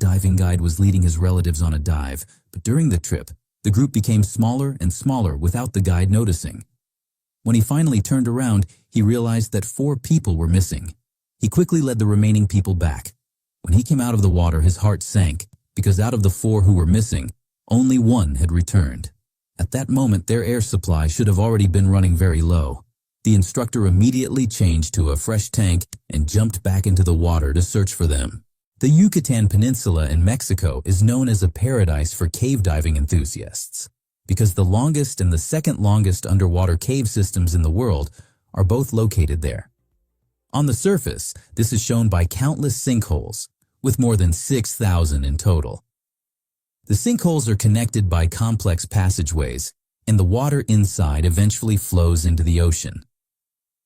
diving guide was leading his relatives on a dive, but during the trip, the group became smaller and smaller without the guide noticing. When he finally turned around, he realized that 4 people were missing. He quickly led the remaining people back. When he came out of the water, his heart sank, because out of the 4 who were missing, only 1 had returned. At that moment, their air supply should have already been running very low. The instructor immediately changed to a fresh tank and jumped back into the water to search for them. The Yucatán Peninsula in Mexico is known as a paradise for cave diving enthusiasts, because the longest and the second longest underwater cave systems in the world are both located there. On the surface, this is shown by countless sinkholes, with more than 6,000 in total. The sinkholes are connected by complex passageways, and the water inside eventually flows into the ocean.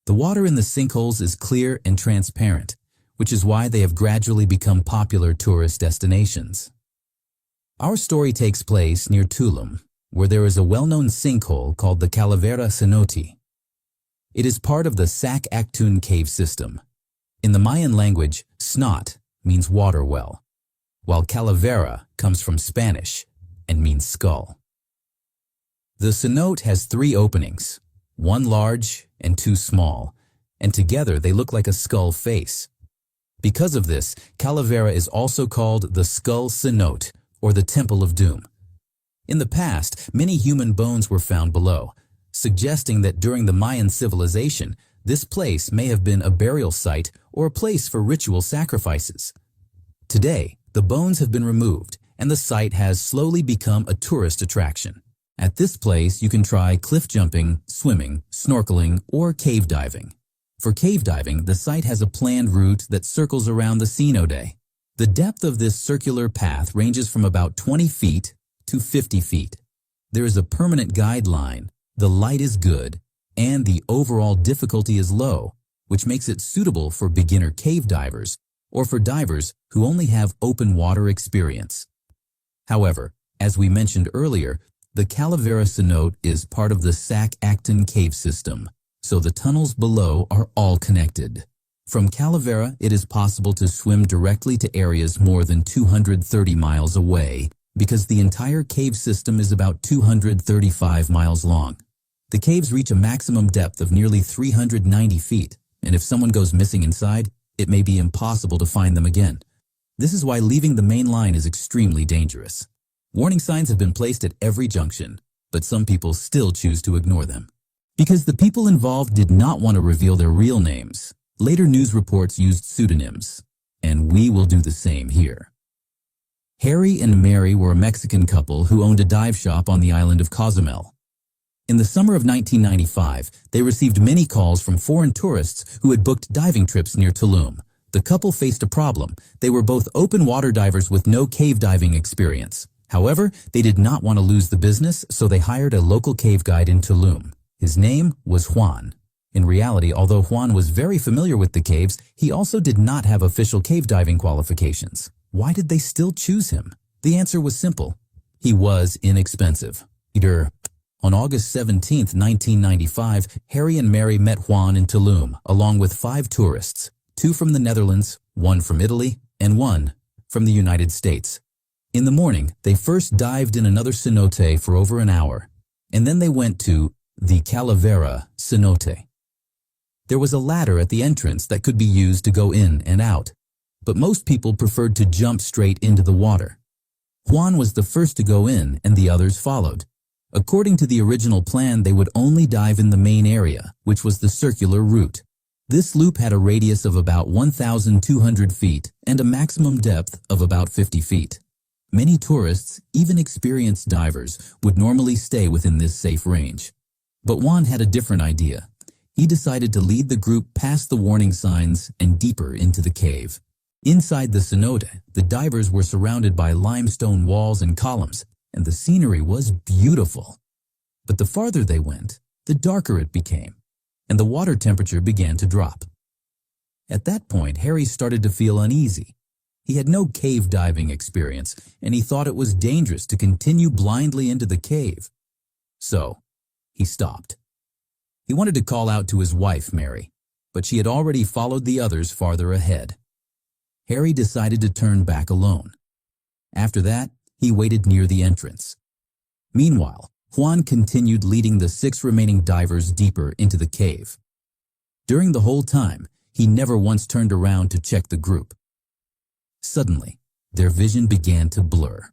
The water in the sinkholes is clear and transparent, which is why they have gradually become popular tourist destinations. Our story takes place near Tulum, where there is a well-known sinkhole called the Calavera Cenote. It is part of the Sac Actun cave system. In the Mayan language, snot means water well, while calavera comes from Spanish and means skull. The cenote has 3 openings, 1 large and 2 small, and together they look like a skull face. Because of this, Calavera is also called the Skull Cenote, or the Temple of Doom. In the past, many human bones were found below, suggesting that during the Mayan civilization, this place may have been a burial site or a place for ritual sacrifices. Today, the bones have been removed, and the site has slowly become a tourist attraction. At this place, you can try cliff jumping, swimming, snorkeling, or cave diving. For cave diving, the site has a planned route that circles around the cenote. The depth of this circular path ranges from about 20 feet to 50 feet. There is a permanent guideline, the light is good, and the overall difficulty is low, which makes it suitable for beginner cave divers or for divers who only have open water experience. However, as we mentioned earlier, the Calavera Cenote is part of the Sac Actun cave system, so the tunnels below are all connected. From Calavera, it is possible to swim directly to areas more than 230 miles away, because the entire cave system is about 235 miles long. The caves reach a maximum depth of nearly 390 feet, and if someone goes missing inside, it may be impossible to find them again. This is why leaving the main line is extremely dangerous. Warning signs have been placed at every junction, but some people still choose to ignore them. Because the people involved did not want to reveal their real names, later news reports used pseudonyms, and we will do the same here. Harry and Mary were a Mexican couple who owned a dive shop on the island of Cozumel. In the summer of 1995, they received many calls from foreign tourists who had booked diving trips near Tulum. The couple faced a problem. They were both open water divers with no cave diving experience. However, they did not want to lose the business, so they hired a local cave guide in Tulum. His name was Juan. In reality, although Juan was very familiar with the caves, he also did not have official cave diving qualifications. Why did they still choose him? The answer was simple. He was inexpensive. On August 17, 1995, Harry and Mary met Juan in Tulum, along with 5 tourists, 2 from the Netherlands, 1 from Italy, and 1 from the United States. In the morning, they first dived in another cenote for over an hour, and then they went to the Calavera Cenote. There was a ladder at the entrance that could be used to go in and out, but most people preferred to jump straight into the water. Juan was the first to go in, and the others followed. According to the original plan, they would only dive in the main area, which was the circular route. This loop had a radius of about 1,200 feet and a maximum depth of about 50 feet. Many tourists, even experienced divers, would normally stay within this safe range. But Juan had a different idea. He decided to lead the group past the warning signs and deeper into the cave. Inside the cenote, the divers were surrounded by limestone walls and columns, and the scenery was beautiful. But the farther they went, the darker it became, and the water temperature began to drop. At that point, Harry started to feel uneasy. He had no cave diving experience, and he thought it was dangerous to continue blindly into the cave. So, he stopped. He wanted to call out to his wife, Mary, but she had already followed the others farther ahead. Harry decided to turn back alone. After that, he waited near the entrance. Meanwhile, Juan continued leading the 6 remaining divers deeper into the cave. During the whole time, he never once turned around to check the group. Suddenly, their vision began to blur.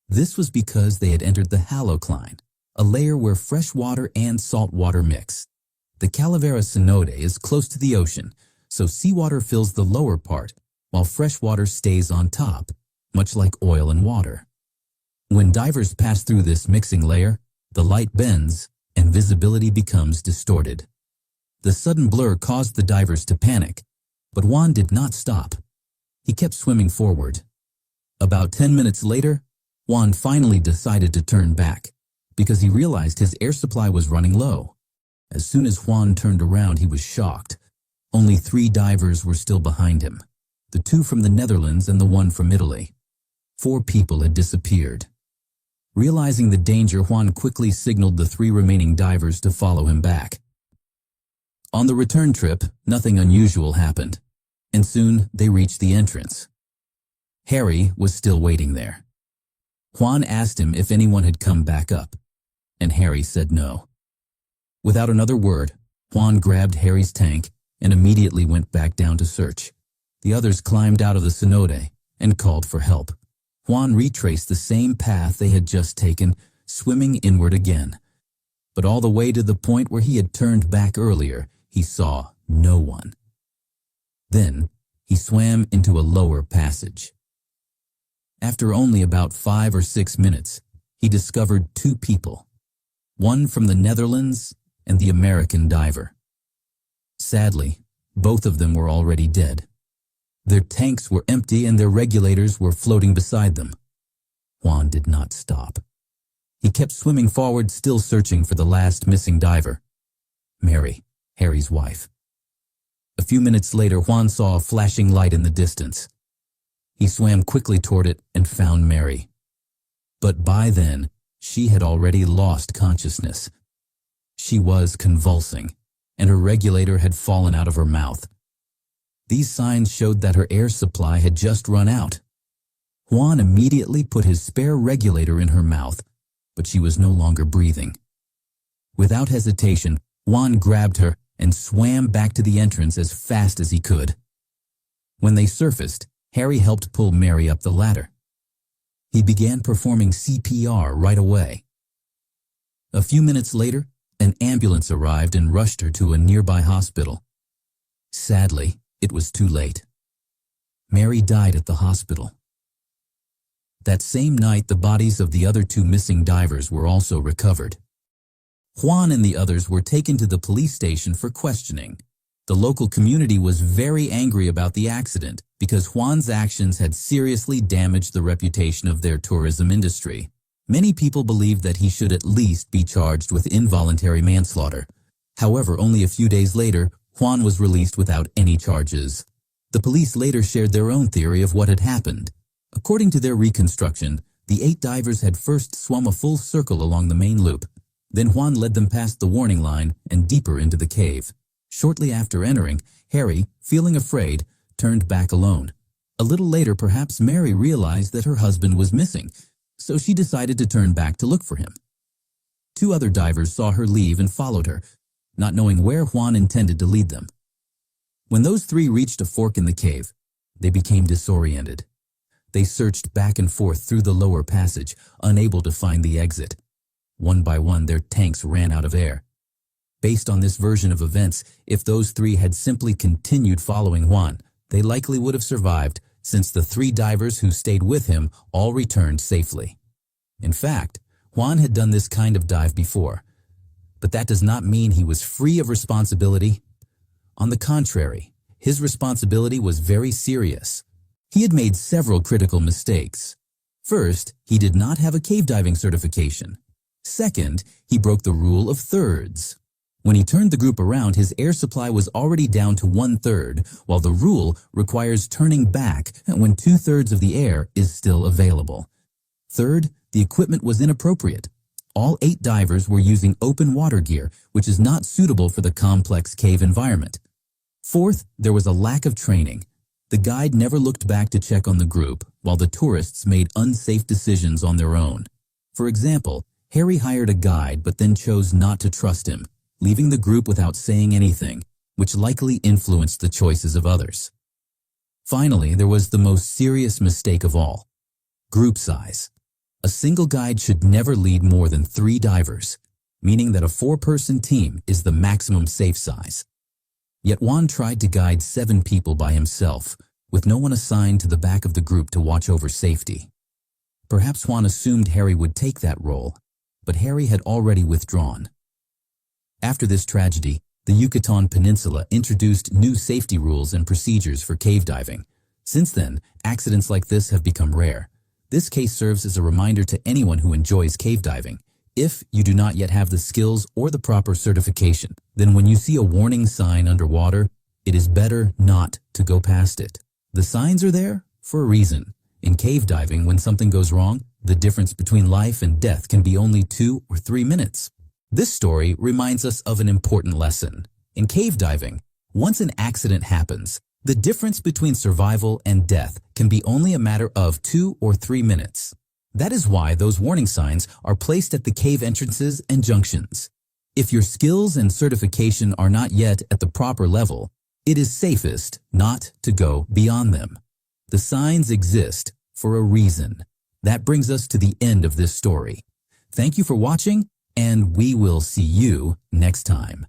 This was because they had entered the halocline, a layer where fresh water and salt water mix. The Calavera cenote is close to the ocean, so seawater fills the lower part, while fresh water stays on top, much like oil and water. When divers pass through this mixing layer, the light bends and visibility becomes distorted. The sudden blur caused the divers to panic, but Juan did not stop. He kept swimming forward. About 10 minutes later, Juan finally decided to turn back because he realized his air supply was running low. As soon as Juan turned around, he was shocked. Only 3 divers were still behind him, the 2 from the Netherlands and the 1 from Italy. 4 people had disappeared. Realizing the danger, Juan quickly signaled the 3 remaining divers to follow him back. On the return trip, nothing unusual happened, and soon they reached the entrance. Harry was still waiting there. Juan asked him if anyone had come back up, and Harry said no. Without another word, Juan grabbed Harry's tank and immediately went back down to search. The others climbed out of the cenote and called for help. Juan retraced the same path they had just taken, swimming inward again. But all the way to the point where he had turned back earlier, he saw no one. Then, he swam into a lower passage. After only about 5 or 6 minutes, he discovered 2 people, one from the Netherlands and the American diver. Sadly, both of them were already dead. Their tanks were empty and their regulators were floating beside them. Juan did not stop. He kept swimming forward, still searching for the last missing diver, Mary, Harry's wife. A few minutes later, Juan saw a flashing light in the distance. He swam quickly toward it and found Mary. But by then, she had already lost consciousness. She was convulsing, and her regulator had fallen out of her mouth. These signs showed that her air supply had just run out. Juan immediately put his spare regulator in her mouth, but she was no longer breathing. Without hesitation, Juan grabbed her and swam back to the entrance as fast as he could. When they surfaced, Harry helped pull Mary up the ladder. He began performing CPR right away. A few minutes later, an ambulance arrived and rushed her to a nearby hospital. Sadly, it was too late. Mary died at the hospital. That same night, the bodies of the other 2 missing divers were also recovered. Juan and the others were taken to the police station for questioning. The local community was very angry about the accident because Juan's actions had seriously damaged the reputation of their tourism industry. Many people believed that he should at least be charged with involuntary manslaughter. However, only a few days later, Juan was released without any charges. The police later shared their own theory of what had happened. According to their reconstruction, the 8 divers had first swum a full circle along the main loop. Then Juan led them past the warning line and deeper into the cave. Shortly after entering, Harry, feeling afraid, turned back alone. A little later, perhaps Mary realized that her husband was missing, so she decided to turn back to look for him. 2 other divers saw her leave and followed her, not knowing where Juan intended to lead them. When those 3 reached a fork in the cave, they became disoriented. They searched back and forth through the lower passage, unable to find the exit. One by one, their tanks ran out of air. Based on this version of events, if those 3 had simply continued following Juan, they likely would have survived, since the 3 divers who stayed with him all returned safely. In fact, Juan had done this kind of dive before, but that does not mean he was free of responsibility. On the contrary, his responsibility was very serious. He had made several critical mistakes. First, he did not have a cave diving certification. Second, he broke the rule of thirds. When he turned the group around, his air supply was already down to 1/3, while the rule requires turning back when 2/3 of the air is still available. Third, the equipment was inappropriate. All 8 divers were using open water gear, which is not suitable for the complex cave environment. Fourth, there was a lack of training. The guide never looked back to check on the group, while the tourists made unsafe decisions on their own. For example, Harry hired a guide but then chose not to trust him, leaving the group without saying anything, which likely influenced the choices of others. Finally, there was the most serious mistake of all: group size. A single guide should never lead more than 3 divers, meaning that a 4-person team is the maximum safe size. Yet Juan tried to guide 7 people by himself, with no one assigned to the back of the group to watch over safety. Perhaps Juan assumed Harry would take that role, but Harry had already withdrawn. After this tragedy, the Yucatán Peninsula introduced new safety rules and procedures for cave diving. Since then, accidents like this have become rare. This case serves as a reminder to anyone who enjoys cave diving. If you do not yet have the skills or the proper certification, then when you see a warning sign underwater, it is better not to go past it. The signs are there for a reason. In cave diving, when something goes wrong, the difference between life and death can be only 2 or 3 minutes. This story reminds us of an important lesson. In cave diving, once an accident happens, the difference between survival and death can be only a matter of 2 or 3 minutes. That is why those warning signs are placed at the cave entrances and junctions. If your skills and certification are not yet at the proper level, it is safest not to go beyond them. The signs exist for a reason. That brings us to the end of this story. Thank you for watching, and we will see you next time.